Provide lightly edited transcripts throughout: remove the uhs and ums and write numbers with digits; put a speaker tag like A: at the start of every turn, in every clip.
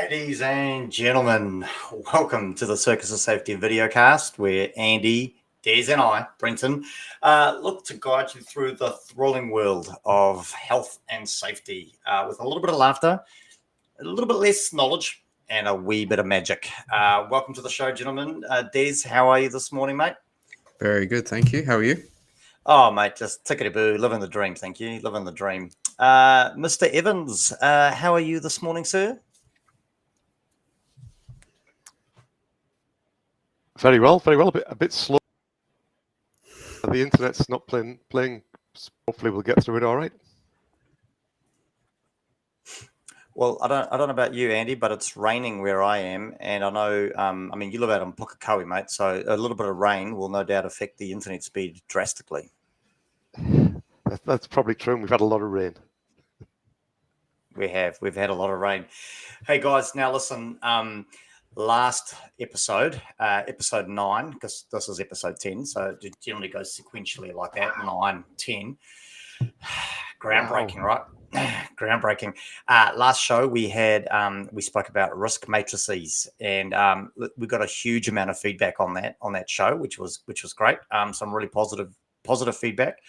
A: Ladies and gentlemen, welcome to the Circus of Safety videocast where Andy, Des and I, Brenton, look to guide you through the thrilling world of health and safety with a little bit of laughter, a little bit less knowledge, and a wee bit of magic. Welcome to the show, gentlemen. Des, how are you this morning, mate?
B: Very good, thank you. How are you?
A: Oh, mate, just tickety-boo, living the dream, thank you. Living the dream. Mr. Evans, how are you this morning, sir?
C: Very well. A bit slow. The internet's not playing. Hopefully, we'll get through it all right.
A: Well, I don't know about you, Andy, but it's raining where I am, and I know. I mean, you live out in Pukekohe, mate, so a little bit of rain will no doubt affect the internet speed drastically.
C: That's probably true. And we've had a lot of rain.
A: We've had a lot of rain. Hey guys, now listen. Last episode, episode 9, because this is episode 10, so it generally goes sequentially like that, 9, 10. Groundbreaking, wow. Right? Groundbreaking. Last show we had, we spoke about risk matrices, and we got a huge amount of feedback on that show, which was great. Some really positive feedback.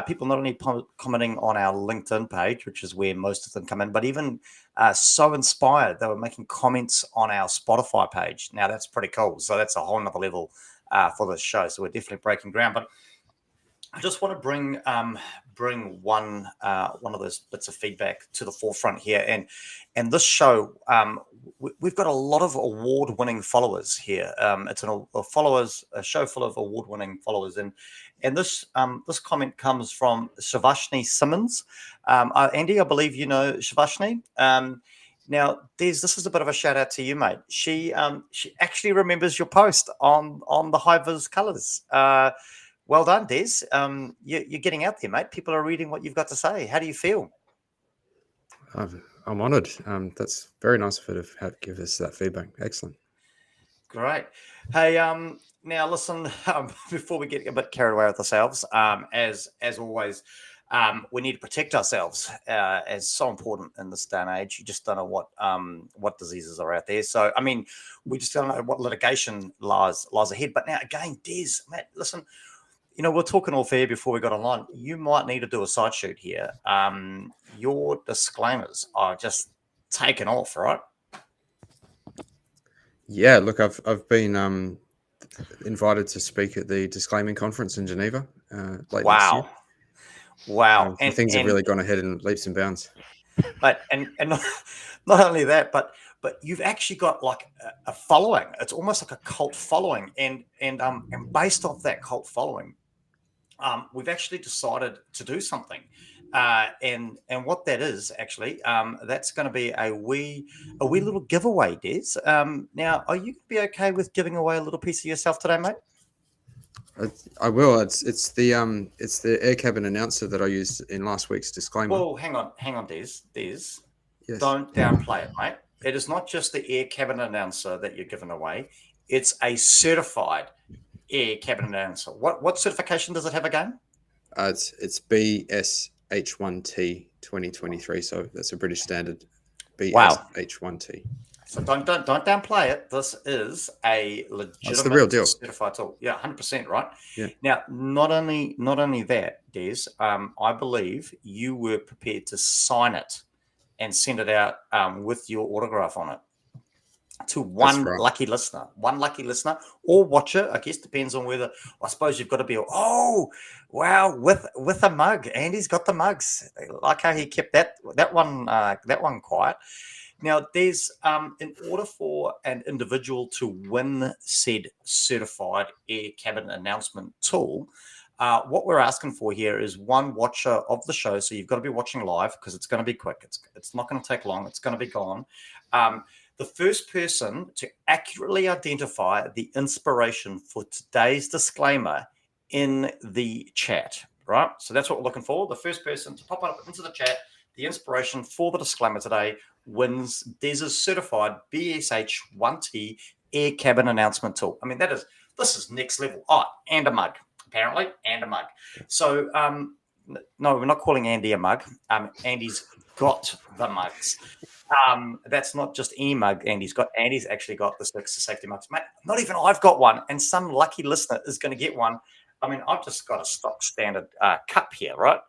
A: People not only commenting on our LinkedIn page, which is where most of them come in, but even so inspired, they were making comments on our Spotify page. Now that's pretty cool. So that's a whole nother level for this show. So we're definitely breaking ground. But I just want to bring one of those bits of feedback to the forefront here, and this show, we've got a lot of award-winning followers here. It's a show full of award-winning followers, and this comment comes from Shavashni Simmons. Andy, I believe you know Shavashni. Now, this is a bit of a shout out to you, mate. She actually remembers your post on the high-vis colours. Well done, Des. You're getting out there, mate. People are reading what you've got to say. How do you feel?
B: I'm honoured. That's very nice of her to give us that feedback. Excellent.
A: Great. Hey, now listen. Before we get a bit carried away with ourselves, as always, we need to protect ourselves. As so important in this day and age. You just don't know what diseases are out there. So, I mean, we just don't know what litigation lies ahead. But now, again, Des, mate, listen. You know, we're talking all fair before we got online. You might need to do a side shoot here. Your disclaimers are just taken off, right?
B: Yeah, look, I've been invited to speak at the disclaiming conference in Geneva late next year.
A: Wow.
B: And things have really gone ahead in leaps and bounds.
A: But and not only that, but you've actually got like a following. It's almost like a cult following, and based off that cult following, we've actually decided to do something, and what that is actually, that's going to be a wee little giveaway, Des. Now, are you be okay with giving away a little piece of yourself today, mate?
B: I will. It's the air cabin announcer that I used in last week's disclaimer.
A: Well, hang on, Des. Yes. Don't downplay it, mate. It is not just the air cabin announcer that you're giving away. It's a certified air cabin announcer. What certification does it have again?
B: It's BSH1T 2023. So that's a British standard. BSH1T.
A: So don't downplay it. This is a legitimate
B: the real deal.
A: Certified tool. Yeah, 100%, right?
B: Yeah.
A: Now, not only that, Des, I believe you were prepared to sign it and send it out with your autograph on it to one lucky listener or watcher. I guess depends on whether. I suppose you've got to be. Oh, wow! With a mug, Andy's got the mugs. I like how he kept that one quiet. Now, there's in order for an individual to win said certified air cabin announcement tool, what we're asking for here is one watcher of the show. So you've got to be watching live because it's going to be quick. It's not going to take long. It's going to be gone. The first person to accurately identify the inspiration for today's disclaimer in the chat, right? So that's what we're looking for. The first person to pop up into the chat, the inspiration for the disclaimer today wins Des's certified BSH1T air cabin announcement tool. I mean, this is next level. Oh, and a mug, apparently, and a mug. So, no, we're not calling Andy a mug. Andy's got the mugs. That's not just any mug Andy's got. Andy's actually got the Circus of Safety mugs. Mate, not even I've got one, and some lucky listener is going to get one. I mean, I've just got a stock standard cup here, right?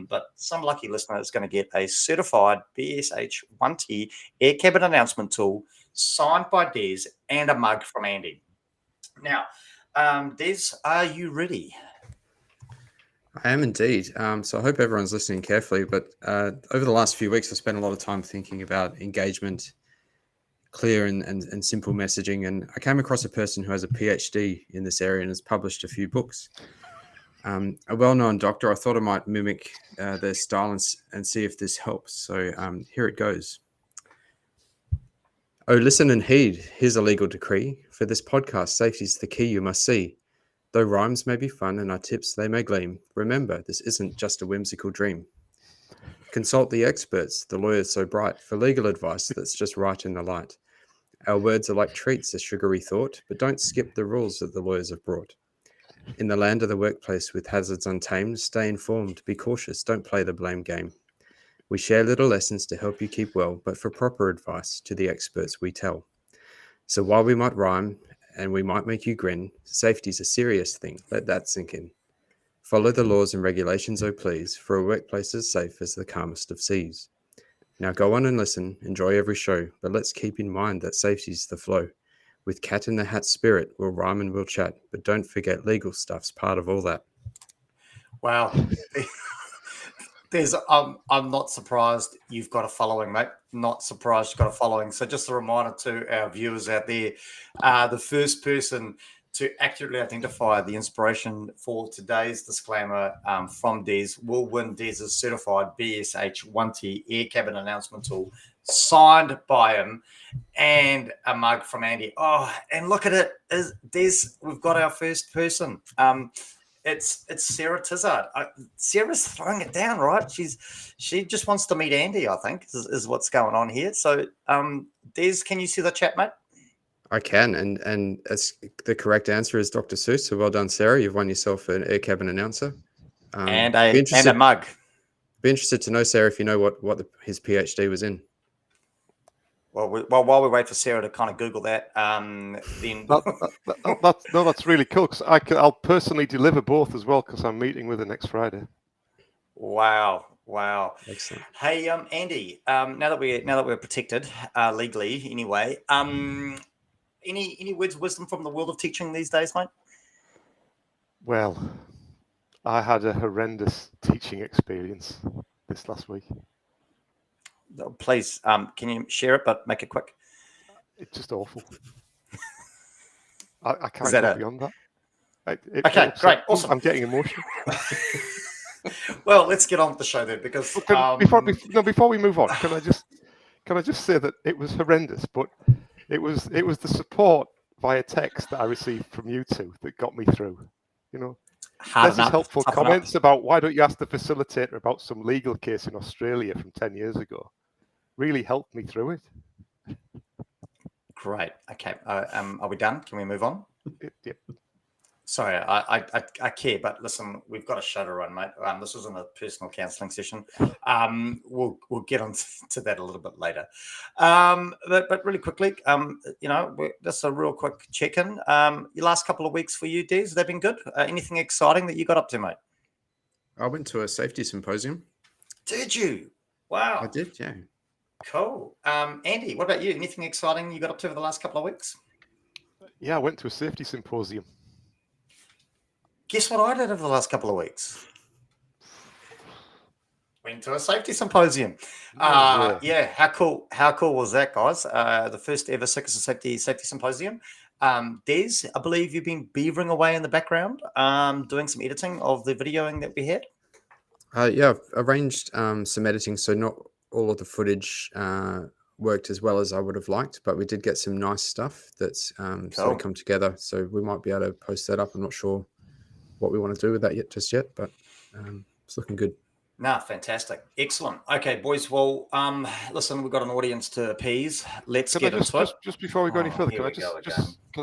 A: But some lucky listener is going to get a certified BSH 1T air cabin announcement tool signed by Des and a mug from Andy. Now, Des, are you ready?
B: I am indeed. So I hope everyone's listening carefully. But over the last few weeks, I've spent a lot of time thinking about engagement, clear and simple messaging. And I came across a person who has a PhD in this area and has published a few books. A well-known doctor. I thought I might mimic their style and see if this helps. So here it goes. Oh, listen and heed. Here's a legal decree. For this podcast, safety's the key you must see. Though rhymes may be fun and our tips they may gleam, remember, this isn't just a whimsical dream. Consult the experts, the lawyers so bright, for legal advice that's just right in the light. Our words are like treats, a sugary thought, but don't skip the rules that the lawyers have brought. In the land of the workplace with hazards untamed, stay informed, be cautious, don't play the blame game. We share little lessons to help you keep well, but for proper advice, to the experts we tell. So while we might rhyme, and we might make you grin, safety's a serious thing, let that sink in. Follow the laws and regulations, oh please, for a workplace as safe as the calmest of seas. Now go on and listen, enjoy every show, but let's keep in mind that safety's the flow. With cat in the hat spirit, we'll rhyme and we'll chat, but don't forget legal stuff's part of all that.
A: Wow. I'm not surprised you've got a following, mate. Not surprised you've got a following. So just a reminder to our viewers out there, the first person to accurately identify the inspiration for today's disclaimer from Des will win Des's certified BSH 1T air cabin announcement tool signed by him and a mug from Andy. Oh, and look at it. Des, we've got our first person. It's Sarah Tizard. Sarah's throwing it down, right? She just wants to meet Andy, I think, is what's going on here. So, Des, can you see the chat, mate?
B: I can, and the correct answer is Dr. Seuss. So well done, Sarah. You've won yourself an air cabin announcer.
A: And a mug.
B: Be interested to know, Sarah, if you know what his PhD was in.
A: Well, while we wait for Sarah to kind of Google that, then
C: that's really cool because I'll personally deliver both as well because I'm meeting with her next Friday.
A: Wow.
B: Excellent.
A: Hey, Andy. Now that we're protected legally, anyway. Any words of wisdom from the world of teaching these days, mate?
C: Well, I had a horrendous teaching experience this last week.
A: Please, can you share it, but make it quick?
C: It's just awful. I can't go beyond that.
A: Okay, great, awesome.
C: I'm getting emotional.
A: Well, let's get on with the show then, because
C: before we move on, can I just say that it was horrendous, but it was the support via text that I received from you two that got me through. You know, there's helpful comments about why don't you ask the facilitator about some legal case in Australia from 10 years ago. Really helped me through it.
A: Great. Okay. Are we done? Can we move on?
C: Yep.
A: Sorry, I care, but listen, we've got a show to run, mate. This wasn't a personal counselling session. We'll get on to that a little bit later. But really quickly, just a real quick check-in. Your last couple of weeks for you, Des, they've been good. Anything exciting that you got up to, mate?
B: I went to a safety symposium.
A: Did you? Wow.
B: I did, yeah.
A: Cool. Andy, what about you? Anything exciting you got up to over the last couple of weeks?
C: Yeah, I went to a safety symposium.
A: Guess what I did over the last couple of weeks? Went to a safety symposium. Yeah, how cool was that, guys? The first ever Circus of Safety symposium. Des, I believe you've been beavering away in the background, doing some editing of the videoing that we had.
B: Yeah, I've arranged some editing, so not all of the footage worked as well as I would have liked, but we did get some nice stuff that's sort of come together. So we might be able to post that up. I'm not sure what we want to do with that yet, but it's looking good.
C: No,
A: fantastic. Excellent. Okay, boys. Well, listen, we've got an audience to appease. Let's get into it.
C: Just before we go any further, can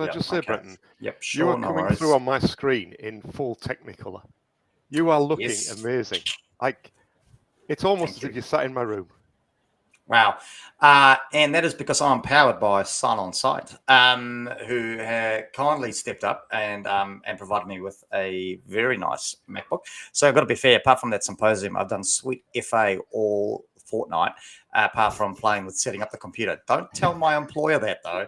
C: I just say, Brenton?
A: Yep, sure.
C: You are coming through on my screen in full Technicolor. You are looking amazing. Like, it's almost as if you sat in my room.
A: Wow. And that is because I'm powered by Sign On Site, who kindly stepped up and provided me with a very nice MacBook. So I've got to be fair, apart from that symposium, I've done sweet FA all fortnight, apart from playing with setting up the computer. Don't tell my employer that, though.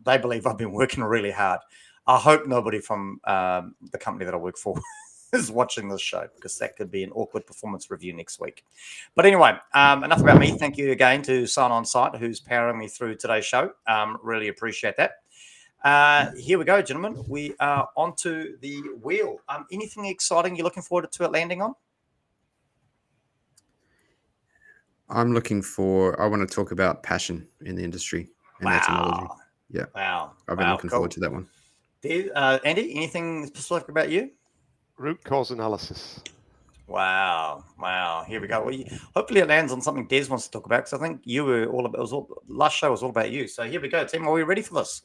A: They believe I've been working really hard. I hope nobody from the company that I work for is watching this show, because that could be an awkward performance review next week. But anyway, enough about me. Thank you again to Sign On Site, who's powering me through today's show. Really appreciate that. Here we go, gentlemen. We are onto the wheel. Anything exciting you're looking forward to it landing on?
B: I want to talk about passion in the industry and etymology. Yeah.
A: Wow.
B: I've been looking forward to that one.
A: Andy, anything specific about you?
C: Root cause analysis.
A: Wow. Here we go. Well, hopefully it lands on something Des wants to talk about, because I think you were last show was all about you. So here we go, team. Are we ready for this?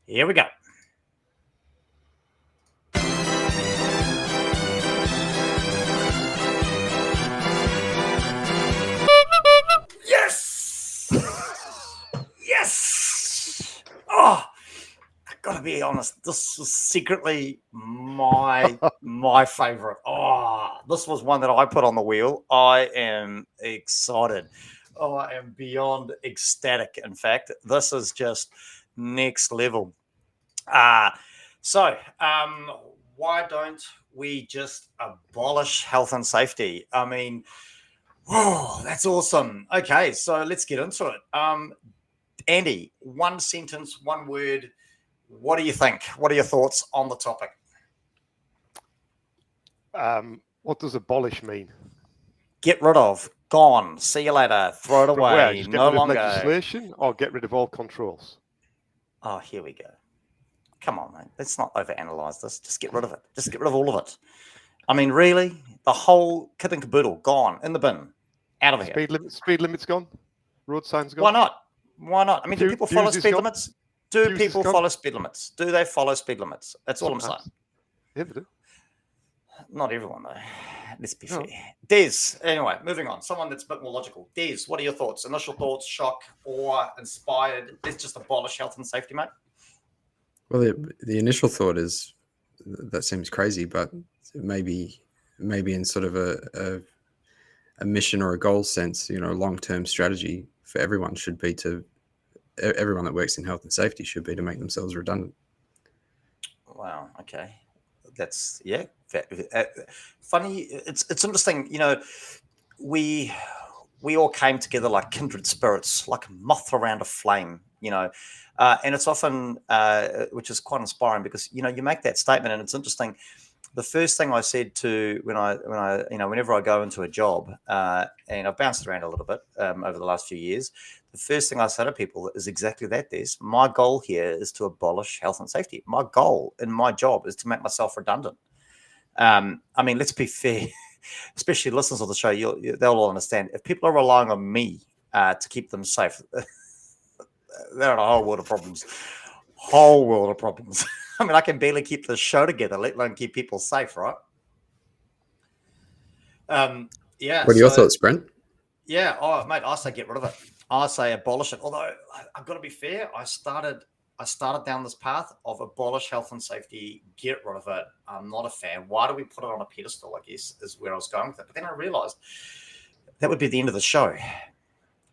A: Here we go. Yes! Yes! Oh, gotta be honest, this was secretly my favorite. Oh, this was one that I put on the wheel. I am excited. Oh, I am beyond ecstatic. In fact, this is just next level. So why don't we just abolish health and safety? I mean, whoa, that's awesome. Okay, so let's get into it. Andy, one sentence, one word. What do you think? What are your thoughts on the topic?
C: What does abolish mean?
A: Get rid of, gone, see you later, throw it away,
C: Just
A: no longer.
C: Legislation, or get rid of all controls?
A: Oh, here we go. Come on, mate. Let's not overanalyze this. Just get rid of it. Just get rid of all of it. I mean, really? The whole kit and caboodle, gone, in the bin, out of here.
C: Speed limit's gone? Road signs gone?
A: Why not? I mean, do people follow speed limits? Do people follow speed limits? Do they follow speed limits? That's all I'm saying.
C: Yeah, they do.
A: Not everyone, though. Let's be fair. Des, anyway, moving on. Someone that's a bit more logical. Des, what are your thoughts? Initial thoughts, shock, awe, inspired? Let's just abolish health and safety, mate.
B: Well, the initial thought is that seems crazy, but maybe in sort of a mission or a goal sense, long-term strategy for everyone should be everyone that works in health and safety should be to make themselves redundant.
A: Wow. Okay. That's funny. It's interesting. We all came together like kindred spirits, like a moth around a flame. And it's often, which is quite inspiring, because you make that statement, and it's interesting. The first thing I said to whenever I go into a job, and I've bounced around a little bit over the last few years, the first thing I say to people is exactly that. My goal here is to abolish health and safety. My goal in my job is to make myself redundant. I mean, let's be fair, especially listeners of the show, they'll all understand. If people are relying on me to keep them safe, they're in a whole world of problems. I mean, I can barely keep the show together, let alone keep people safe, right? Yeah.
B: What are your thoughts, Brent?
A: Yeah. Oh, mate, I say get rid of it. I say abolish it. Although I've got to be fair, I started down this path of abolish health and safety, get rid of it. I'm not a fan. Why do we put it on a pedestal, I guess, is where I was going with it. But then I realized that would be the end of the show.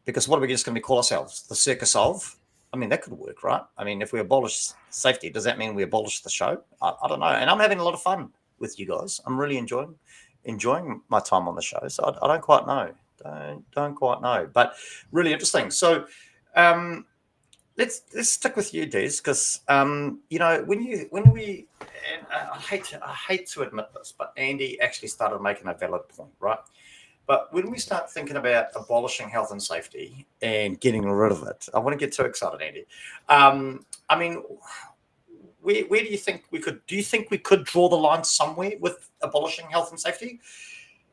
A: Because what are we just going to call ourselves? The Circus of? I mean, that could work, right? I mean, if we abolish safety, does that mean we abolish the show? I don't know. And I'm having a lot of fun with you guys. I'm really enjoying my time on the show. So I don't quite know. Don't quite know. But really interesting. So let's stick with you, Des, because when we and I hate to admit this, but Andy actually started making a valid point, right? But when we start thinking about abolishing health and safety and getting rid of it, I want to get too excited, Andy. I mean, where do you think we could? Do you think we could draw the line somewhere with abolishing health and safety,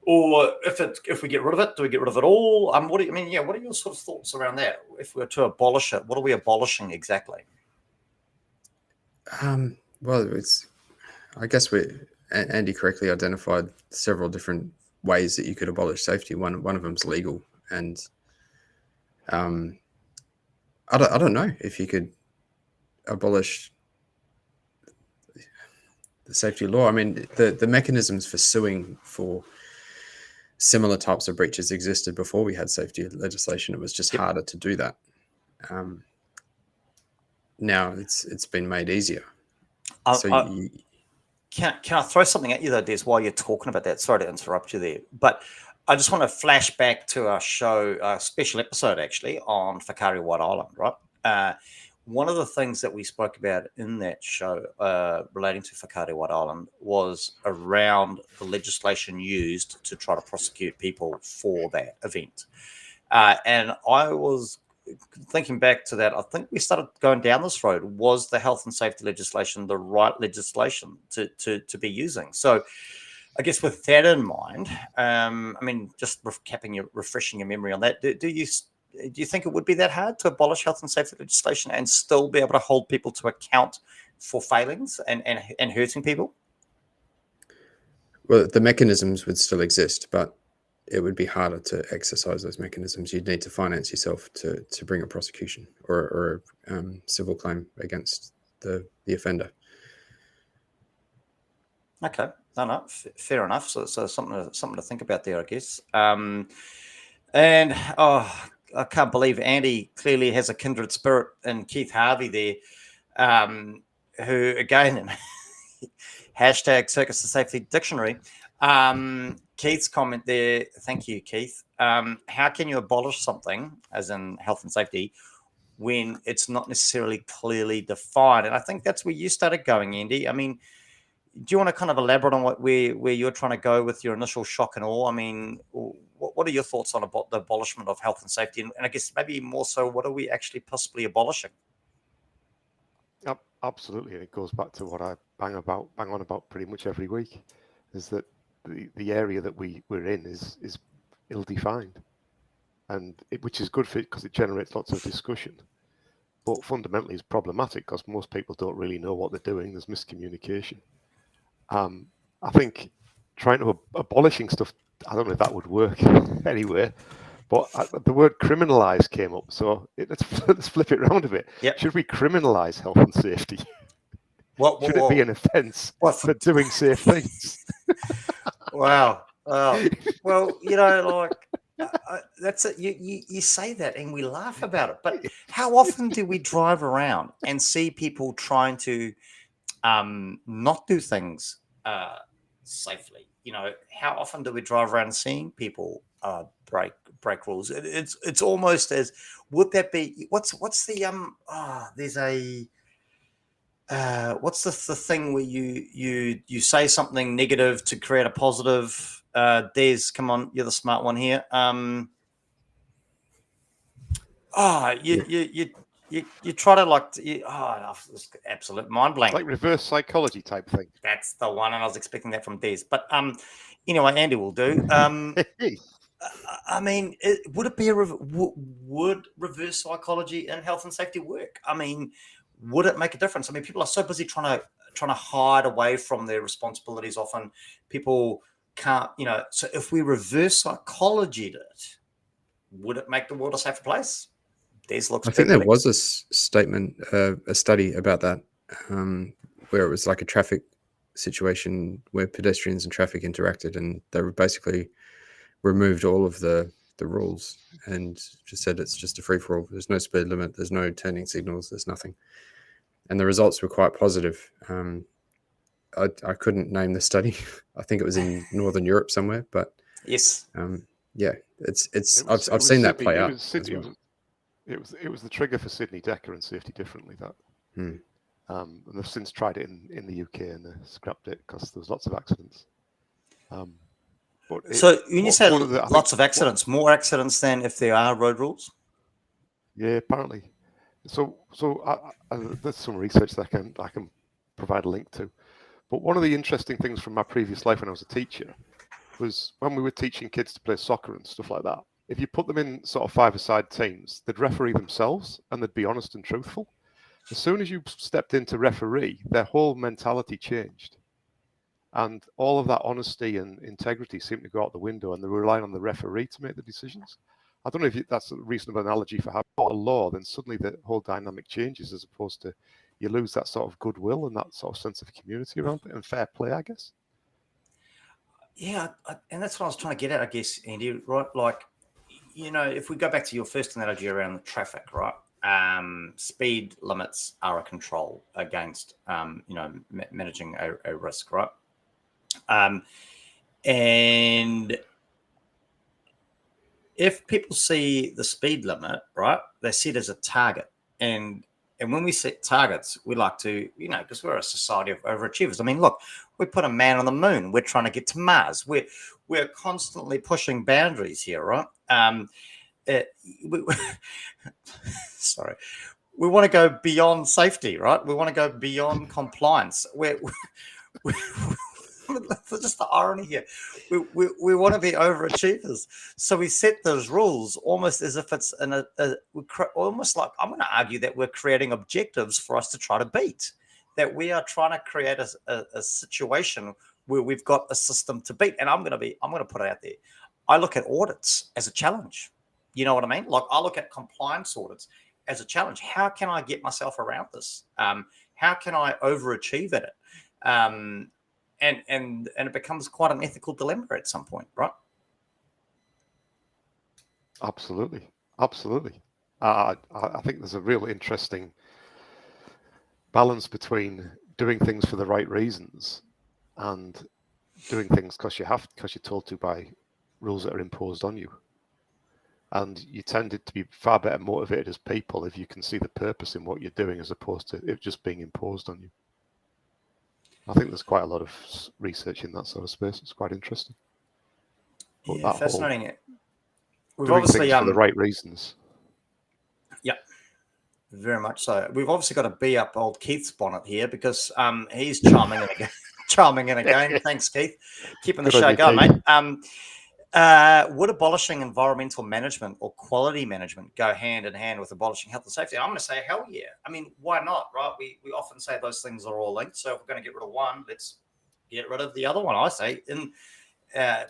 A: or if we get rid of it, do we get rid of it all? What do you mean? Yeah, what are your sort of thoughts around that? If we were to abolish it, what are we abolishing exactly?
B: Well, I guess Andy correctly identified several different ways that you could abolish safety. One of them's legal, And I don't know if you could abolish the safety law. I mean, the mechanisms for suing for similar types of breaches existed before we had safety legislation. It was just harder to do that. Now it's been made easier.
A: Can I throw something at you though, Des, while you're talking about that? Sorry to interrupt you there, but I just want to flash back to our show, a special episode actually on Whakaari White Island, right? One of the things that we spoke about in that show relating to Whakaari White Island was around the legislation used to try to prosecute people for that event. And I was thinking back to that, I think we started going down this road. Was the health and safety legislation the right legislation to be using? So I guess with that in mind, I mean, just refreshing your memory on that, do you think it would be that hard to abolish health and safety legislation and still be able to hold people to account for failings and hurting people?
B: Well, the mechanisms would still exist, but it would be harder to exercise those mechanisms. You'd need to finance yourself to bring a prosecution or a civil claim against the offender.
A: Okay, no, fair enough. So something to think about there, I guess. And I can't believe Andy clearly has a kindred spirit in Keith Harvey there, who again hashtag Circus of Safety Dictionary. Keith's comment there, thank you, Keith. How can you abolish something, as in health and safety, when it's not necessarily clearly defined? And I think that's where you started going, Andy. I mean, do you want to kind of elaborate on where you're trying to go with your initial shock and awe? I mean, what are your thoughts on the abolishment of health and safety? And I guess maybe more so, what are we actually possibly abolishing?
C: Absolutely, and it goes back to what I bang on about pretty much every week, is that the area that we're in is ill-defined, and which is good for it because it generates lots of discussion, but fundamentally it's problematic because most people don't really know what they're doing. There's miscommunication. I think trying to abolishing stuff, I don't know if that would work anyway, but the word criminalize came up, so let's flip it around a bit.
A: Yep.
C: Should we criminalize health and safety? Should it be an offence for doing safe things?
A: Wow. Well, you know, like that's it. You say that and we laugh about it, but how often do we drive around and see people trying to not do things safely? You know, how often do we drive around seeing people break rules? It's almost as, would that be what's the there's a what's the thing where you say something negative to create a positive? Des, come on, you're the smart one here. You try to it's absolute mind blank.
C: Like reverse psychology type thing.
A: That's the one, and I was expecting that from Des. But anyway, Andy will do. I mean, would it be would reverse psychology in health and safety work? I mean, would it make a difference? I mean, people are so busy trying to hide away from their responsibilities. Often, people can't. So if we reverse psychology it, would it make the world a safer place?
B: I think there was a statement, a study about that, where it was like a traffic situation where pedestrians and traffic interacted, and they were basically removed all of the rules and just said it's just a free-for-all. There's no speed limit, there's no turning signals, there's nothing. And the results were quite positive. I couldn't name the study. I think it was in Northern Europe somewhere, but
A: yes,
B: I've seen that play out.
C: It was the trigger for Sydney Decker and Safety Differently, that. And they've since tried it in the UK and scrapped it because there was lots of accidents.
A: So when you say lots of accidents, more accidents than if there are road rules?
C: Yeah, apparently. So there's some research that I can provide a link to. But one of the interesting things from my previous life when I was a teacher was when we were teaching kids to play soccer and stuff like that. If you put them in sort of 5-a-side teams, they'd referee themselves and they'd be honest and truthful. As soon as you stepped into referee, their whole mentality changed. And all of that honesty and integrity seemed to go out the window, and they were relying on the referee to make the decisions. I don't know if that's a reasonable analogy for having a law, then suddenly the whole dynamic changes, as opposed to you lose that sort of goodwill and that sort of sense of community around it and fair play, I guess.
A: Yeah, and that's what I was trying to get at, I guess, Andy, right? Like, if we go back to your first analogy around the traffic, right? Speed limits are a control against, managing a risk, right? And if people see the speed limit, right, they see it as a target. And when we set targets, we like to, because we're a society of overachievers. I mean, look, we put a man on the moon. We're trying to get to Mars. We're constantly pushing boundaries here, right? Sorry. We want to go beyond safety, right? We want to go beyond compliance. We're just the irony here. We want to be overachievers, so we set those rules almost as if it's almost like, I'm going to argue that we're creating objectives for us to try to beat. That we are trying to create a situation where we've got a system to beat. And I'm going to put it out there. I look at audits as a challenge. You know what I mean? Like, I look at compliance audits as a challenge. How can I get myself around this? How can I overachieve at it? And it becomes quite an ethical dilemma at some point, right?
C: Absolutely. I think there's a real interesting balance between doing things for the right reasons and doing things because you're told to by rules that are imposed on you. And you tended to be far better motivated as people if you can see the purpose in what you're doing, as opposed to it just being imposed on you. I think there's quite a lot of research in that sort of space. It's quite interesting.
A: But yeah, fascinating.
C: We've obviously things for the right reasons.
A: Yeah, very much so. We've obviously got to bee up old Keith's bonnet here because he's charming in again. Charming in again. Thanks, Keith. Keeping the show going, mate. Would abolishing environmental management or quality management go hand in hand with abolishing health and safety? I'm going to say hell yeah. I mean, why not, right? We often say those things are all linked. So if we're going to get rid of one, let's get rid of the other one, I say. And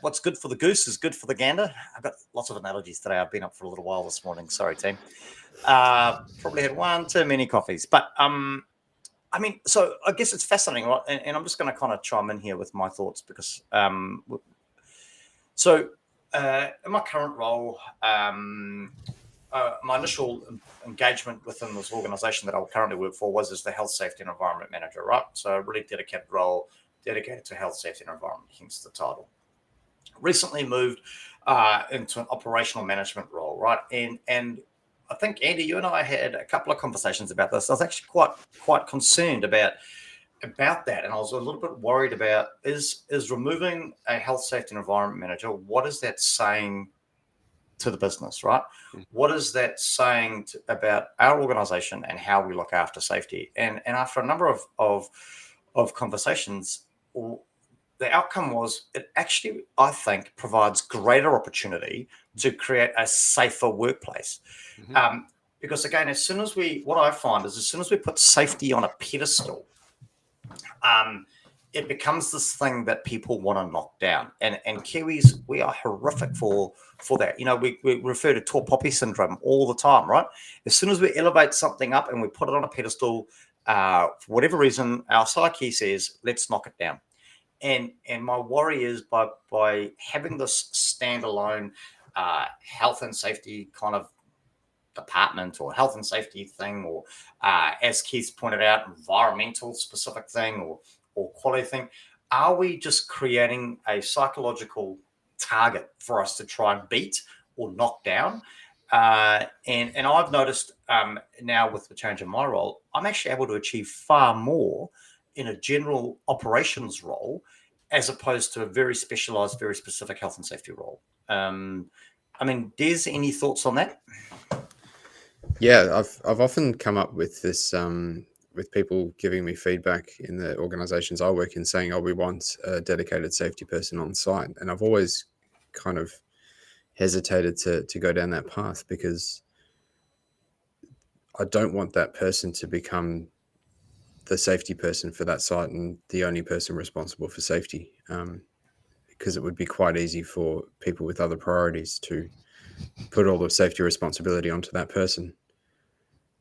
A: what's good for the goose is good for the gander. I've got lots of analogies today. I've been up for a little while this morning. Sorry, team. Probably had one too many coffees. But, I mean, so I guess it's fascinating, right? And I'm just going to kind of chime in here with my thoughts because so in my current role, my initial engagement within this organization that I currently work for was as the health, safety and environment manager, right? So a really dedicated role, dedicated to health, safety and environment, hence the title. Recently moved into an operational management role, right? And I think, Andy, you and I had a couple of conversations about this. I was actually quite concerned about that, and I was a little bit worried about is removing a health, safety and environment manager, what is that saying to the business, right? What is that saying about our organization and how we look after safety? And after a number of conversations, the outcome was it actually, I think, provides greater opportunity to create a safer workplace. Because again, what I find is as soon as we put safety on a pedestal, it becomes this thing that people want to knock down. And Kiwis, we are horrific for that. You know, we refer to tall poppy syndrome all the time, right? As soon as we elevate something up and we put it on a pedestal, for whatever reason, our psyche says, let's knock it down. And my worry is by having this standalone health and safety kind of department or health and safety thing, or as Keith pointed out, environmental specific thing or quality thing, are we just creating a psychological target for us to try and beat or knock down? And I've noticed now with the change in my role, I'm actually able to achieve far more in a general operations role as opposed to a very specialized, very specific health and safety role. I mean, Des, any thoughts on that?
B: Yeah, I've often come up with this with people giving me feedback in the organizations I work in saying, oh, we want a dedicated safety person on site. And I've always kind of hesitated to go down that path because I don't want that person to become the safety person for that site and the only person responsible for safety, because it would be quite easy for people with other priorities to put all the safety responsibility onto that person,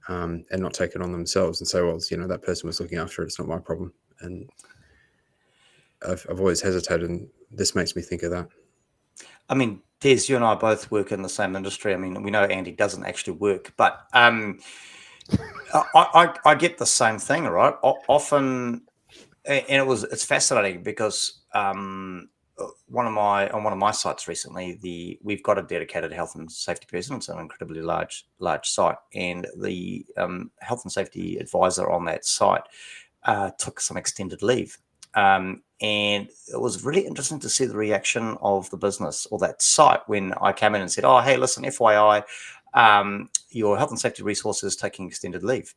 B: and not take it on themselves and say, well, that person was looking after it. It's not my problem. And I've always hesitated, and this makes me think of that.
A: I mean, Des, you and I both work in the same industry. I mean, we know Andy doesn't actually work, but I get the same thing, right? Often, and it's fascinating because on one of my sites recently, we've got a dedicated health and safety person. It's an incredibly large site, and the health and safety advisor on that site took some extended leave. And it was really interesting to see the reaction of the business or that site when I came in and said, oh, hey, listen, FYI, your health and safety resource is taking extended leave.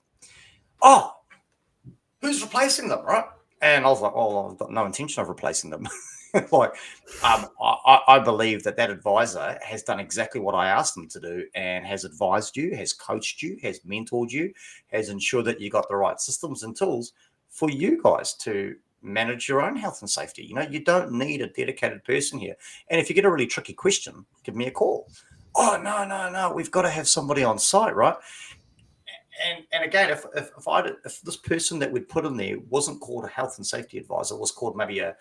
A: Oh, who's replacing them, right? And I was like, oh, I've got no intention of replacing them. I believe that advisor has done exactly what I asked them to do and has advised you, has coached you, has mentored you, has ensured that you got the right systems and tools for you guys to manage your own health and safety. You don't need a dedicated person here. And if you get a really tricky question, give me a call. Oh, no, we've got to have somebody on site, right? And again, if this person that we'd put in there wasn't called a health and safety advisor, was called maybe a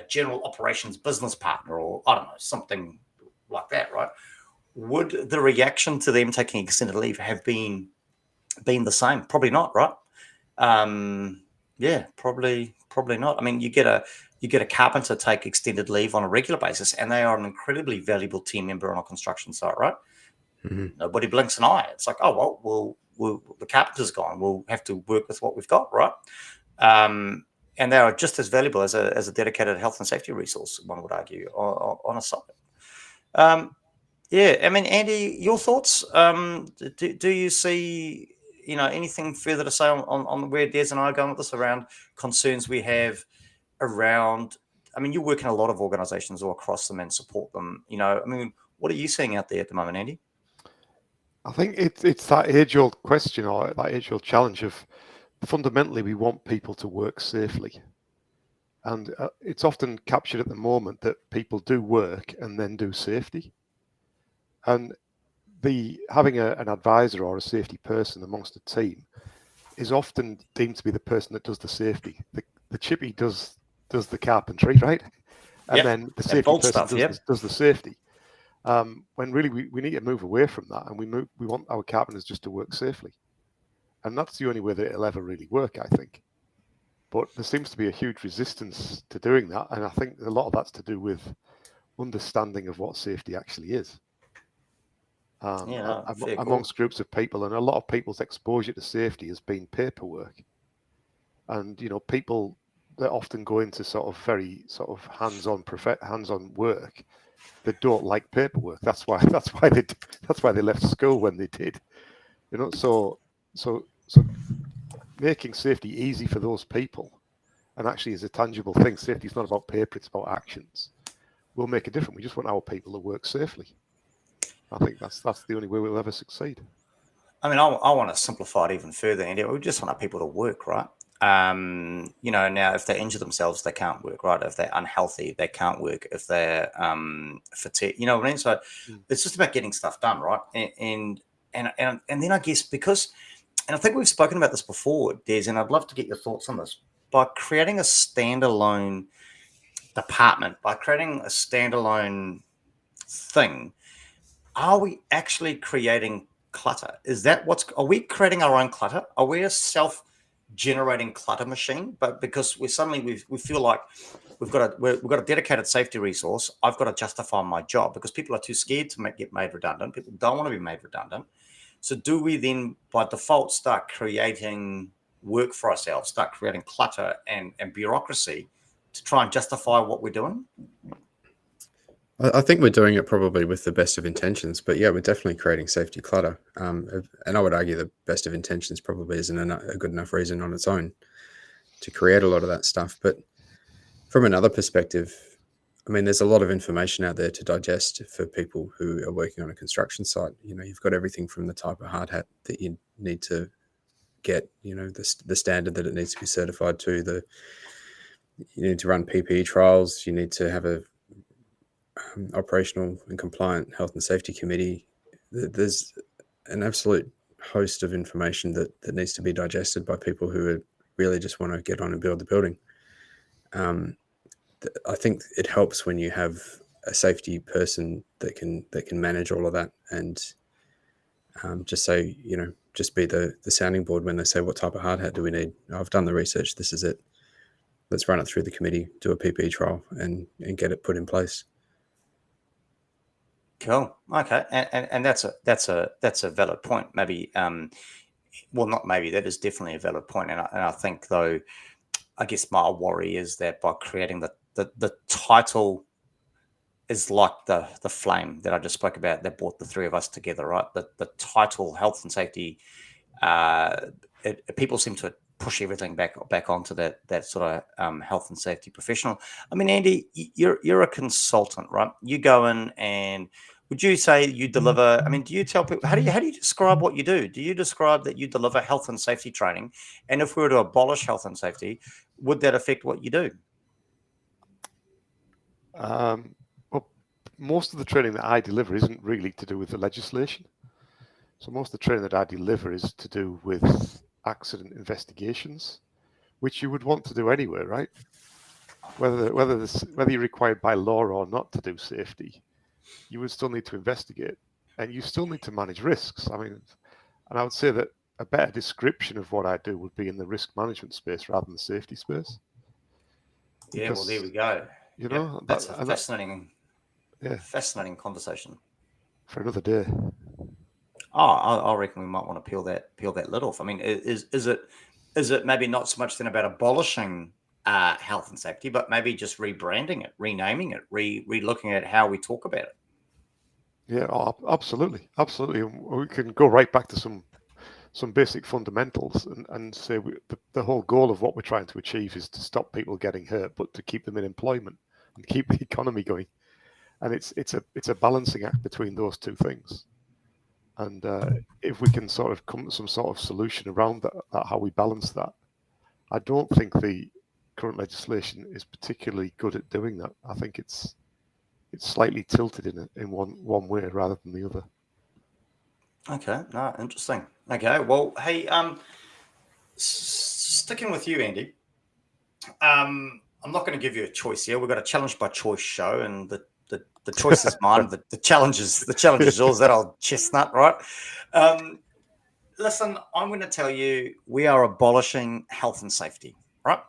A: general operations business partner, or I don't know, something like that, right? Would the reaction to them taking extended leave have been the same? Probably not, right? Yeah, probably not. I mean, you get a carpenter take extended leave on a regular basis, and they are an incredibly valuable team member on a construction site, right?
B: Mm-hmm.
A: Nobody blinks an eye. It's like, oh well, the carpenter's gone. We'll have to work with what we've got, right? And they are just as valuable as a dedicated health and safety resource, one would argue, on a site. Yeah, I mean, Andy, your thoughts? Do you see anything further to say on where Des and I are going with this, around concerns we have around? I mean, you work in a lot of organisations all across them and support them. I mean, what are you seeing out there at the moment, Andy?
C: I think it's that age-old question, or that age-old challenge of, fundamentally, we want people to work safely. And it's often captured at the moment that people do work and then do safety. And having an advisor or a safety person amongst a team is often deemed to be the person that does the safety. The chippy does the carpentry, right? And then the safety person does the safety. When really we need to move away from that, and we want our carpenters just to work safely. And that's the only way that it'll ever really work, I think. But there seems to be a huge resistance to doing that, and I think a lot of that's to do with understanding of what safety actually is. Amongst groups of people, and a lot of people's exposure to safety has been paperwork. And people that often go into sort of very sort of hands-on work, they don't like paperwork. That's why they left school when they did. So making safety easy for those people, and actually is a tangible thing. Safety is not about paper; it's about actions. We'll make a difference. We just want our people to work safely. I think that's the only way we'll ever succeed.
A: I mean, I want to simplify it even further, Andy. We just want our people to work, right? Now if they injure themselves, they can't work, right? If they're unhealthy, they can't work. If they're fatigued, you know what I mean? So it's just about getting stuff done, right? And then I guess because, and I think we've spoken about this before, Des, and I'd love to get your thoughts on this. By creating a standalone department, by creating a standalone thing, are we actually creating clutter? Are we creating our own clutter? Are we a self-generating clutter machine? But because we feel like we've got a dedicated safety resource, I've got to justify my job because people are too scared to get made redundant. People don't want to be made redundant. So do we then by default start creating work for ourselves, start creating clutter and bureaucracy to try and justify what we're doing?
B: I think we're doing it probably with the best of intentions, but yeah, we're definitely creating safety clutter. And I would argue the best of intentions probably isn't a good enough reason on its own to create a lot of that stuff. But from another perspective, I mean, there's a lot of information out there to digest for people who are working on a construction site. You've got everything from the type of hard hat that you need to get, the standard that it needs to be certified to, you need to run PPE trials, you need to have a operational and compliant health and safety committee. There's an absolute host of information that needs to be digested by people who really just want to get on and build the building. I think it helps when you have a safety person that can manage all of that and just say, just be the sounding board when they say, what type of hard hat do we need? I've done the research. This is it. Let's run it through the committee, do a PPE trial and get it put in place.
A: Cool. Okay. And that's a valid point. Maybe, well, not maybe, that is definitely a valid point. And I think, though, I guess my worry is that by creating the title is like the flame that I just spoke about that brought the three of us together, right? The title, health and safety, people seem to push everything back onto that sort of health and safety professional. I mean, Andy, you're a consultant, right? You go in and would you say you deliver? I mean, do you tell people how do you describe what you do? Do you describe that you deliver health and safety training? And if we were to abolish health and safety, would that affect what you do?
C: Well, most of the training that I deliver isn't really to do with the legislation. So most of the training that I deliver is to do with accident investigations, which you would want to do anyway, right? Whether you're required by law or not to do safety, you would still need to investigate, and you still need to manage risks. I mean, and I would say that a better description of what I do would be in the risk management space rather than the safety space.
A: Yeah, well, there we go.
C: You know,
A: that's a fascinating conversation
C: for another day.
A: Oh, I reckon we might want to peel that lid off. I mean, is it maybe not so much then about abolishing health and safety, but maybe just rebranding it, renaming it, re-looking at how we talk about it?
C: Yeah, absolutely. We can go right back to some basic fundamentals and say the whole goal of what we're trying to achieve is to stop people getting hurt, but to keep them in employment and keep the economy going. And it's a balancing act between those two things. And if we can sort of come to some sort of solution around that how we balance that, I don't think the current legislation is particularly good at doing that. I think it's slightly tilted in one way rather than the other.
A: Okay, no, interesting. Okay, well, hey, sticking with you, Andy. I'm not going to give you a choice here. We've got a challenge by choice show, and the choice is mine. The challenge is yours. That old chestnut, right? Listen, I'm going to tell you, we are abolishing health and safety, right?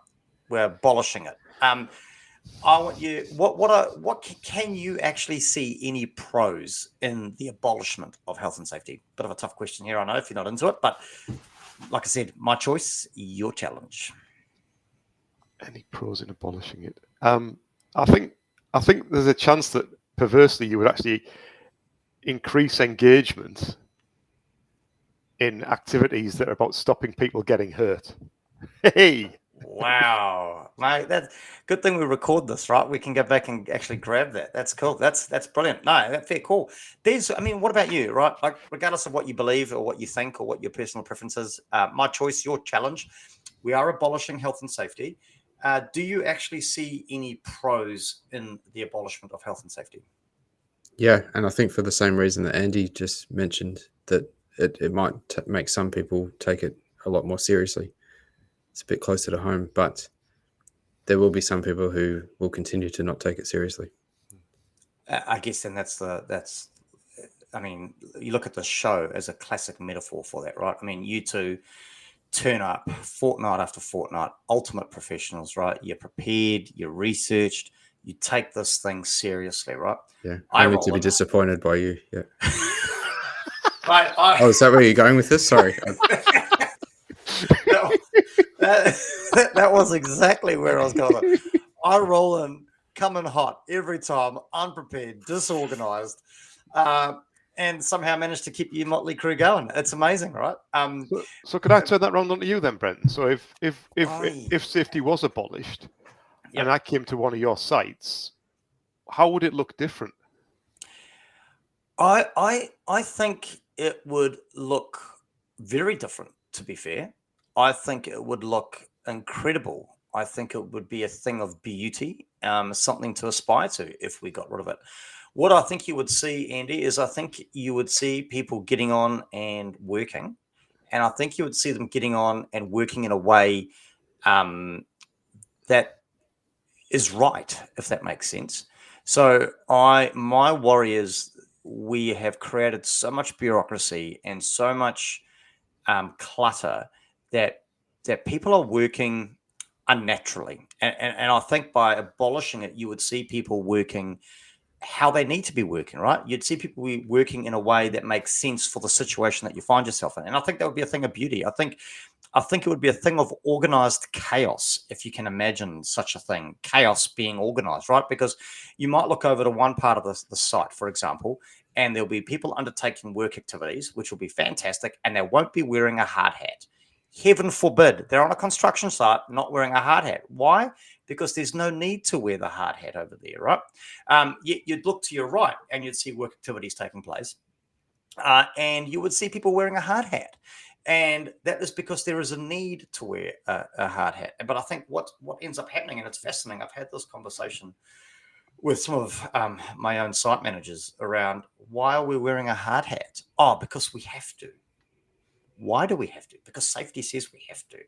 A: We're abolishing it. I want you. What can you actually see any pros in the abolishment of health and safety? Bit of a tough question here, I know, if you're not into it, but like I said, my choice, your challenge.
C: Any pros in abolishing it? I think there's a chance that perversely you would actually increase engagement in activities that are about stopping people getting hurt. Hey!
A: Wow, mate, that's good thing we record this, right? We can go back and actually grab that. That's cool. That's brilliant. No, that's fair cool. What about you, right? Like, regardless of what you believe or what you think or what your personal preference is, my choice, your challenge. We are abolishing health and safety. Do you actually see any pros in the abolishment of health and safety?
B: Yeah, and I think for the same reason that Andy just mentioned, that it might make some people take it a lot more seriously. It's a bit closer to home, but there will be some people who will continue to not take it seriously.
A: I guess then I mean, you look at the show as a classic metaphor for that, right? I mean, you two turn up fortnight after fortnight, ultimate professionals, right? You're prepared, you're researched, you take this thing seriously, right?
B: Yeah, only to be disappointed by you. Yeah.
A: Oh,
B: is that where you're going with this? Sorry.
A: That was exactly where I was going. I roll in, coming hot every time, unprepared, disorganized, and somehow managed to keep your motley crew going. It's amazing, right?
C: So could I turn that round onto you then, Brenton? So if safety was abolished, and I came to one of your sites, how would it look different?
A: I think it would look very different, to be fair. I think it would look incredible. I think it would be a thing of beauty, something to aspire to if we got rid of it. What I think you would see, Andy, is I think you would see people getting on and working, and I think you would see them getting on and working in a way that is right, if that makes sense. So my worry is we have created so much bureaucracy and so much clutter that people are working unnaturally, and I think by abolishing it, you would see people working how they need to be working, right? You'd see people be working in a way that makes sense for the situation that you find yourself in, and I think that would be a thing of beauty. I think it would be a thing of organized chaos, if you can imagine such a thing, chaos being organized, right? Because you might look over to one part of the site, for example, and there'll be people undertaking work activities, which will be fantastic, and they won't be wearing a hard hat. Heaven forbid, they're on a construction site not wearing a hard hat. Why? Because there's no need to wear the hard hat over there, right? You'd look to your right and you'd see work activities taking place, and you would see people wearing a hard hat. And that is because there is a need to wear a hard hat. But I think what ends up happening, and it's fascinating, I've had this conversation with some of my own site managers around, why are we wearing a hard hat? Oh, because we have to. Why do we have to? Because safety says we have to.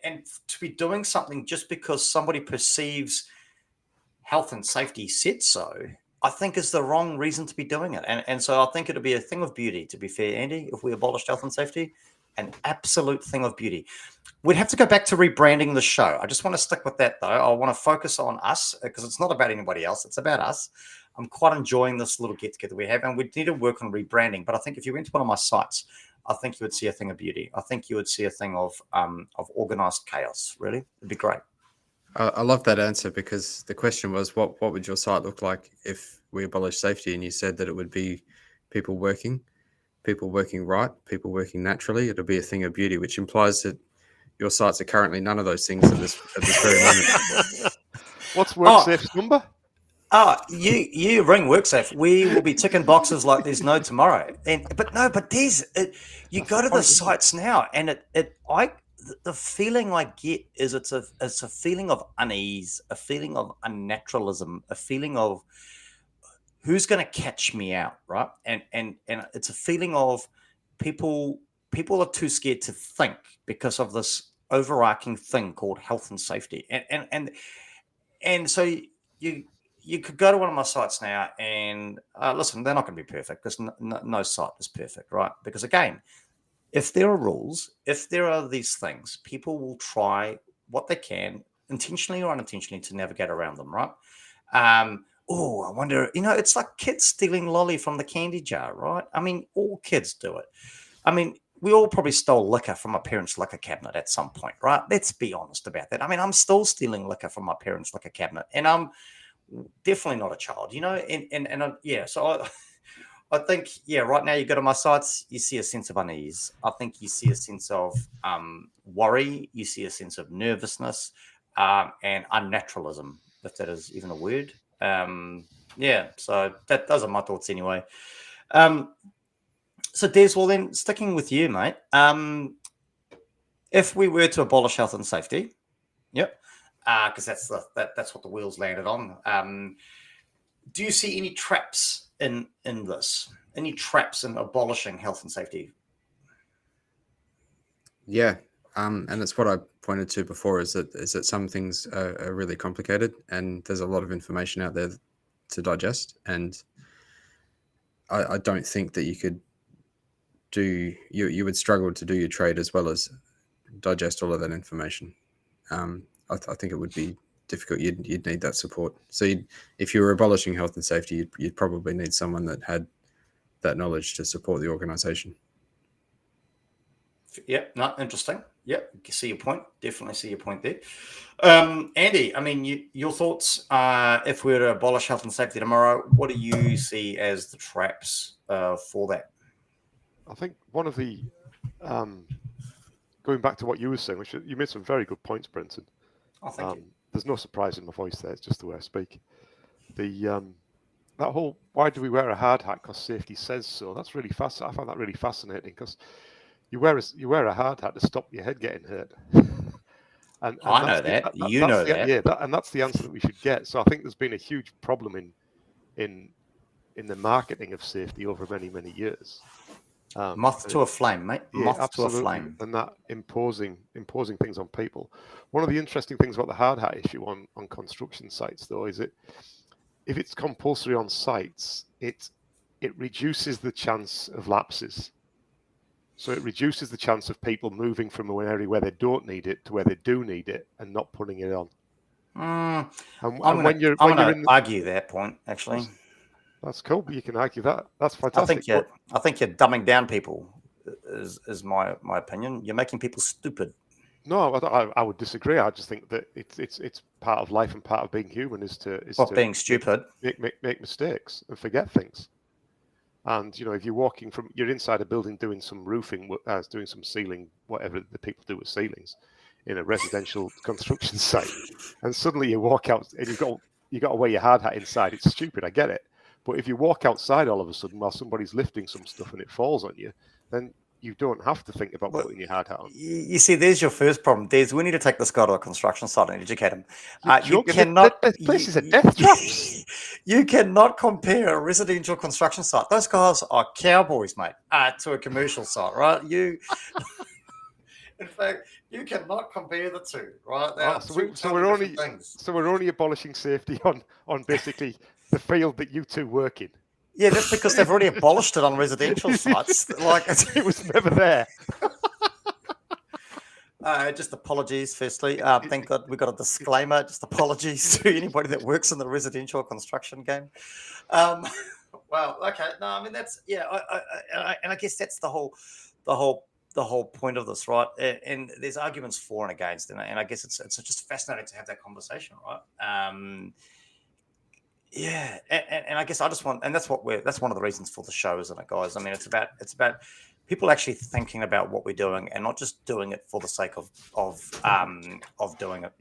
A: And to be doing something just because somebody perceives health and safety said so, I think is the wrong reason to be doing it. And so I think it'll be a thing of beauty, to be fair, Andy, if we abolished health and safety, an absolute thing of beauty. We'd have to go back to rebranding the show. I just want to stick with that, though. I want to focus on us because it's not about anybody else. It's about us. I'm quite enjoying this little get-together we have, and we need to work on rebranding. But I think if you went to one of my sites, I think you would see a thing of beauty. I think you would see a thing of organized chaos, really. It'd be great.
B: I love that answer, because the question was, what would your site look like if we abolish safety? And you said that it would be people working right, people working naturally. It'll be a thing of beauty, which implies that your sites are currently none of those things at this very moment.
C: What's WorkSafe's number?
A: You ring WorkSafe. We will be ticking boxes like there's no tomorrow. But there's you go to the sites now, and the feeling I get is it's a feeling of unease, a feeling of unnaturalism, a feeling of who's going to catch me out, right? And it's a feeling of people are too scared to think because of this overarching thing called health and safety, and so you could go to one of my sites now and listen, they're not going to be perfect because no site is perfect, right? Because again, if there are rules, if there are these things, people will try what they can, intentionally or unintentionally, to navigate around them, right? I wonder, it's like kids stealing lolly from the candy jar, right? I mean, all kids do it. I mean, we all probably stole liquor from our parents' liquor cabinet at some point, right? Let's be honest about that. I mean, I'm still stealing liquor from my parents' liquor cabinet, and I'm definitely not a child, so I think, right now you go to my sites, you see a sense of unease. I think you see a sense of worry. You see a sense of nervousness and unnaturalism, if that is even a word. So those are my thoughts anyway. So Des, well then, sticking with you, mate, if we were to abolish health and safety, because that's what the wheels landed on, do you see any traps in this? Any traps in abolishing health and safety?
B: Yeah, and it's what I pointed to before, is that some things are really complicated, and there's a lot of information out there to digest, and I don't think that you could you would struggle to do your trade as well as digest all of that information. I think it would be difficult. You'd need that support. So if you were abolishing health and safety, you'd probably need someone that had that knowledge to support the organization.
A: Yep, not interesting. Yep, see your point. Definitely see your point there. Andy, I mean, your thoughts, if we were to abolish health and safety tomorrow, what do you see as the traps for that?
C: I think one of the, going back to what you were saying, which you made some very good points, Brenton.
A: Oh, thank you.
C: There's no surprise in my voice there. It's just the way I speak. That whole, why do we wear a hard hat? Because safety says so. That's really fascinating. I find that really fascinating, because you wear a hard hat to stop your head getting hurt. And
A: I know
C: that's
A: that. You
C: that's
A: know
C: the,
A: that.
C: yeah, and that's the answer that we should get. So I think there's been a huge problem in the marketing of safety over many years.
A: Moth to a flame, mate.
C: Yeah,
A: Moth to a
C: absolutely.
A: flame.
C: And that imposing things on people. One of the interesting things about the hard hat issue on construction sites, though, is if it's compulsory on sites, it reduces the chance of lapses. So it reduces the chance of people moving from an area where they don't need it to where they do need it and not putting it on.
A: I'm
C: And
A: going to argue that point, actually.
C: That's cool. But you can argue that. That's
A: I
C: fantastic.
A: think you're dumbing down people. Is my opinion. You're making people stupid.
C: No, I would disagree. I just think that it's part of life and part of being human is to
A: being stupid,
C: make mistakes and forget things. And if you're inside a building doing some roofing, doing some ceiling, whatever the people do with ceilings, in a residential construction site, and suddenly you walk out and you got to wear your hard hat inside. It's stupid, I get it. But if you walk outside all of a sudden while somebody's lifting some stuff and it falls on you, then you don't have to think about putting your hard hat on.
A: You see, there's your first problem. We need to take this guy to a construction site and educate him.
C: You cannot. That place is a death trap.
A: You cannot compare a residential construction site. Those guys are cowboys, mate, to a commercial site, right? In fact, you cannot compare the two, right?
C: So we're only abolishing safety on basically the field that you two work in.
A: Yeah, that's because they've already abolished it on residential sites.
C: It was never there.
A: Just apologies, firstly. Thank God we got a disclaimer. Just apologies to anybody that works in the residential construction game. Well, okay. No, I mean that's I guess that's the whole point of this, right? And there's arguments for and against, and I guess it's just fascinating to have that conversation, right? Yeah, and I guess I just want, and that's one of the reasons for the show, isn't it, guys? I mean, it's about people actually thinking about what we're doing and not just doing it for the sake of doing it.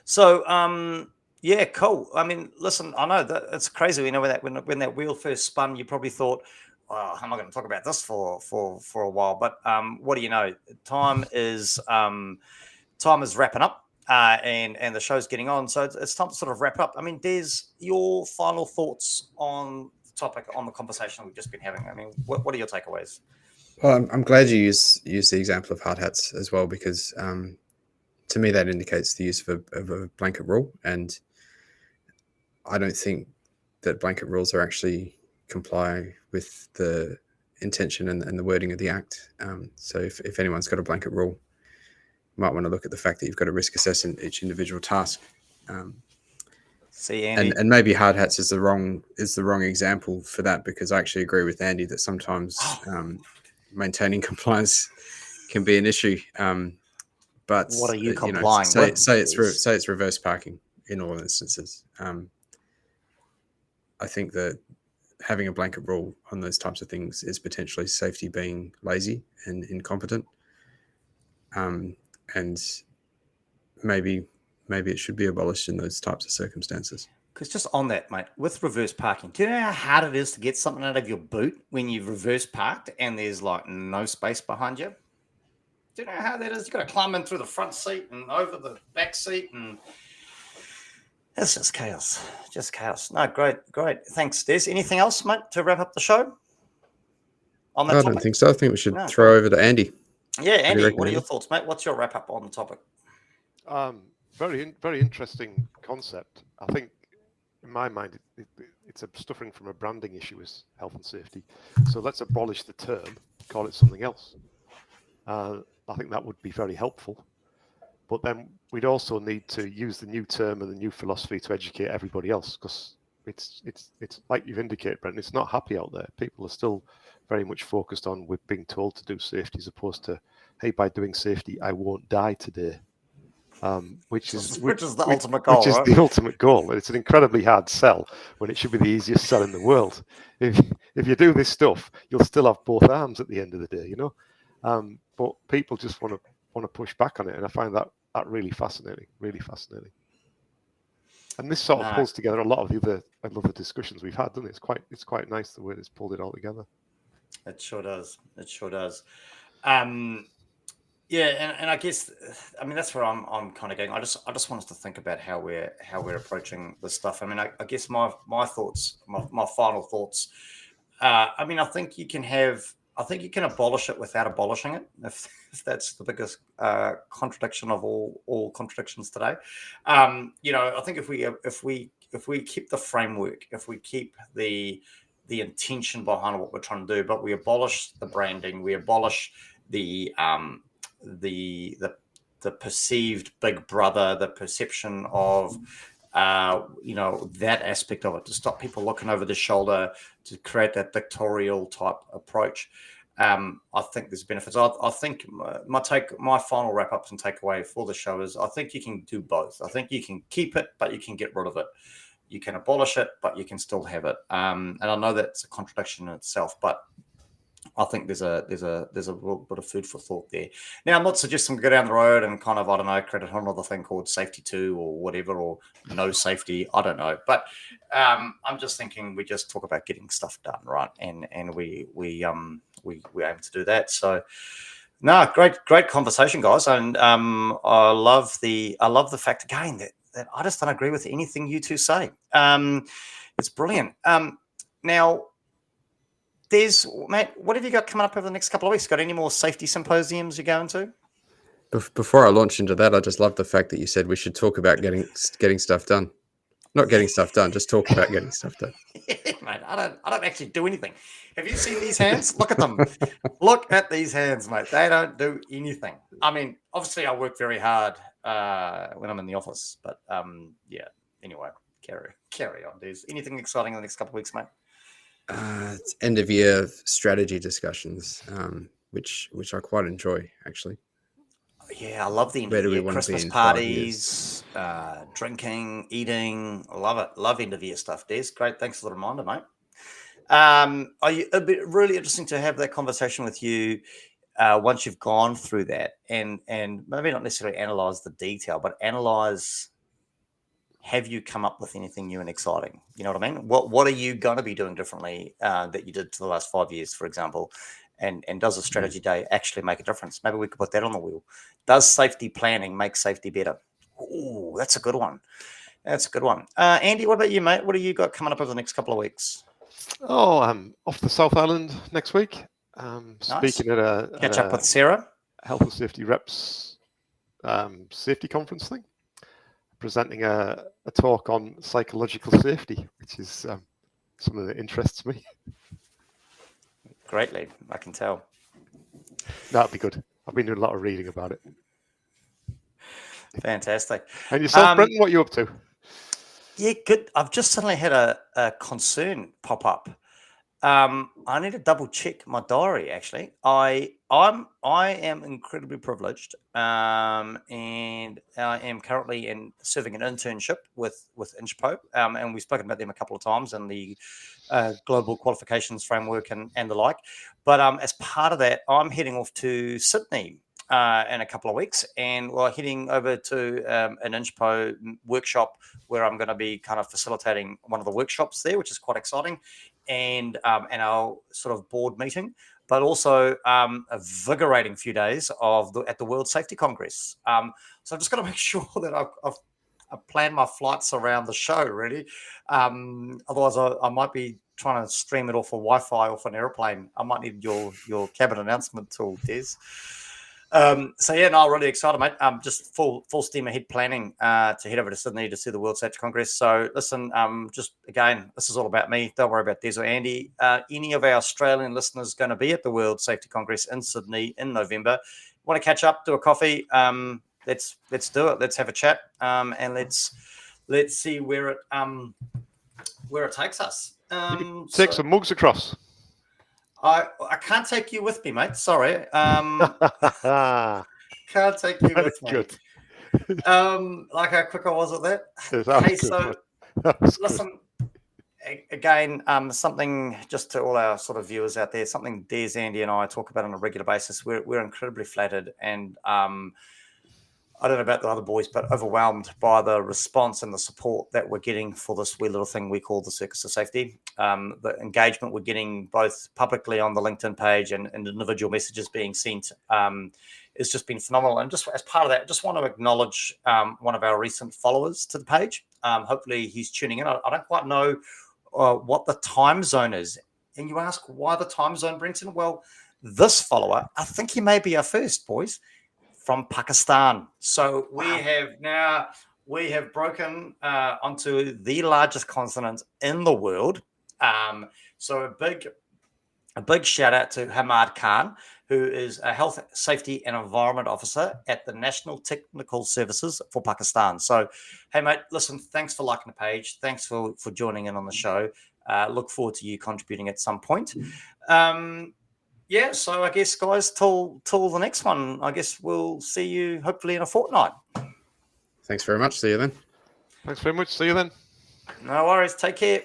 A: So, yeah, cool. I mean, listen, I know that it's crazy. When that wheel first spun, you probably thought, "Oh, how am I going to talk about this for a while?" But what do you know? Time is wrapping up. And the show's getting on, so it's time to sort of wrap up. I mean, Des, your final thoughts on the topic, on the conversation we've just been having. I mean, what are your takeaways?
B: Well, I'm glad you use the example of hard hats as well, because to me that indicates the use of a blanket rule, and I don't think that blanket rules are actually comply with the intention and the wording of the act. So if anyone's got a blanket rule, might want to look at the fact that you've got to risk assess in each individual task.
A: See, Andy,
B: and maybe hard hats is the wrong example for that, because I actually agree with Andy that sometimes maintaining compliance can be an issue. But
A: what are you complying with?
B: Say it's reverse parking in all instances. I think that having a blanket rule on those types of things is potentially safety being lazy and incompetent. And maybe it should be abolished in those types of circumstances.
A: Because just on that, mate, with reverse parking, do you know how hard it is to get something out of your boot when you've reverse parked and there's like no space behind you? Do you know how that is? You've got to climb in through the front seat and over the back seat, and it's just chaos. Just chaos. No, great. Thanks, Des. Anything else, mate, to wrap up the show? On that
B: I
A: topic?
B: don't think so. I think we should throw over to Andy.
A: Yeah, Andy, what are your thoughts, mate? What's your wrap up on the topic?
C: Very interesting concept. I think, in my mind, it's suffering from a branding issue as health and safety. So let's abolish the term, call it something else. I think that would be very helpful. But then we'd also need to use the new term and the new philosophy to educate everybody else, because it's like you've indicated, Brenton, it's not happy out there. People are still very much focused on we're being told to do safety, as opposed to, hey, by doing safety, I won't die today. Which is
A: the ultimate goal.
C: Which is the ultimate goal. It's an incredibly hard sell when it should be the easiest sell in the world. If you do this stuff, you'll still have both arms at the end of the day, you know. But people just want to push back on it, and I find that really fascinating, And this sort of pulls together a lot of the other discussions we've had, doesn't it? It's quite nice the way it's pulled it all together.
A: It sure does. Yeah, and I guess I mean that's where I'm kind of going. I just want us to think about how we're approaching this stuff. I mean, I guess my thoughts, my final thoughts. I mean, I think you can abolish it without abolishing it. If that's the biggest contradiction of all contradictions today. I think if we keep the framework, if we keep the intention behind what we're trying to do, but we abolish the branding, we abolish the the the the perceived big brother, the perception of that aspect of it, to stop people looking over the shoulder, to create that dictatorial type approach. I think there's benefits. I think my final wrap ups and takeaway for the show is I think you can do both. I think you can keep it, but you can get rid of it. You can abolish it, but you can still have it. And I know that's a contradiction in itself, but I think there's a little bit of food for thought there. Now, I'm not suggesting we go down the road and kind of, I don't know, create another thing called Safety 2 or whatever, or no safety. I don't know. But I'm just thinking we just talk about getting stuff done, right? And we aim to do that. So, no, great conversation, guys. And I love the fact again that I just don't agree with anything you two say. It's brilliant. Now, Mate, what have you got coming up over the next couple of weeks? Got any more safety symposiums you're going to?
B: Before I launch into that, I just love the fact that you said we should talk about getting stuff done. Not getting stuff done, just talk about getting stuff done.
A: Yeah, mate, I don't actually do anything. Have you seen these hands? Look at them. Look at these hands, mate. They don't do anything. I mean, obviously I work very hard when I'm in the office, but yeah. Anyway, carry on. There's anything exciting in the next couple of weeks, mate?
B: It's end of year strategy discussions, which I quite enjoy actually.
A: Yeah, I love the end of year Christmas parties, drinking, eating. I love it. Love end of year stuff, Des. Great. Thanks for the reminder, mate. It'd be really interesting to have that conversation with you once you've gone through that, and maybe not necessarily analyze the detail, but analyze. Have you come up with anything new and exciting? You know what I mean? What are you going to be doing differently that you did for the last 5 years, for example? And does a strategy day actually make a difference? Maybe we could put that on the wheel. Does safety planning make safety better? Oh, that's a good one. That's a good one. Andy, what about you, mate? What do you got coming up over the next couple of weeks?
C: Oh, I'm off to South Island next week. Speaking at
A: catch up with Sarah,
C: Health and Safety Reps safety conference thing. Presenting a talk on psychological safety, which is something that interests me.
A: Greatly, I can tell.
C: That'll be good. I've been doing a lot of reading about it.
A: Fantastic.
C: And yourself, Brenton, what are you up to?
A: Yeah, good. I've just suddenly had a concern pop up. I need to double check my diary. Actually, I am incredibly privileged, and I am currently serving an internship with INCHPO, and we've spoken about them a couple of times in the global qualifications framework and the like. But as part of that, I'm heading off to Sydney in a couple of weeks, and we're heading over to an INCHPO workshop where I'm going to be kind of facilitating one of the workshops there, which is quite exciting. And our sort of board meeting, but also a invigorating few days at the World Safety Congress. So I've just got to make sure that I've planned my flights around the show, really. Otherwise, I might be trying to stream it off of Wi-Fi off an airplane. I might need your cabin announcement tool, Des. So yeah, no, really excited, mate. Just full steam ahead planning to head over to Sydney to see the World Safety Congress. So listen, just again, this is all about me. Don't worry about Des or Andy. Any of our Australian listeners going to be at the World Safety Congress in Sydney in November? Want to catch up, do a coffee? Let's do it. Let's have a chat, and let's see where it takes us.
C: Take some mugs across.
A: I can't take you with me, mate. Sorry. Can't take you with me.
C: Good.
A: Like how quick I was at that.
C: Hey, so
A: listen, again, something just to all our sort of viewers out there, something Des, Andy, and I talk about on a regular basis. We're incredibly flattered and I don't know about the other boys, but overwhelmed by the response and the support that we're getting for this wee little thing we call the Circus of Safety. The engagement we're getting both publicly on the LinkedIn page and individual messages being sent has just been phenomenal. And just as part of that, I just want to acknowledge one of our recent followers to the page. Hopefully he's tuning in. I don't quite know what the time zone is. And you ask, why the time zone, Brenton? Well, this follower, I think he may be our first, boys, from Pakistan. So we have broken onto the largest continent in the world. So a big shout out to Hamad Khan, who is a health, safety and environment officer at the National Technical Services for Pakistan. So, hey, mate, listen, thanks for liking the page. Thanks for joining in on the show. Look forward to you contributing at some point. So I guess, guys, till the next one, I guess we'll see you hopefully in a fortnight.
B: Thanks very much. See you then.
C: Thanks very much. See you then.
A: No worries. Take care.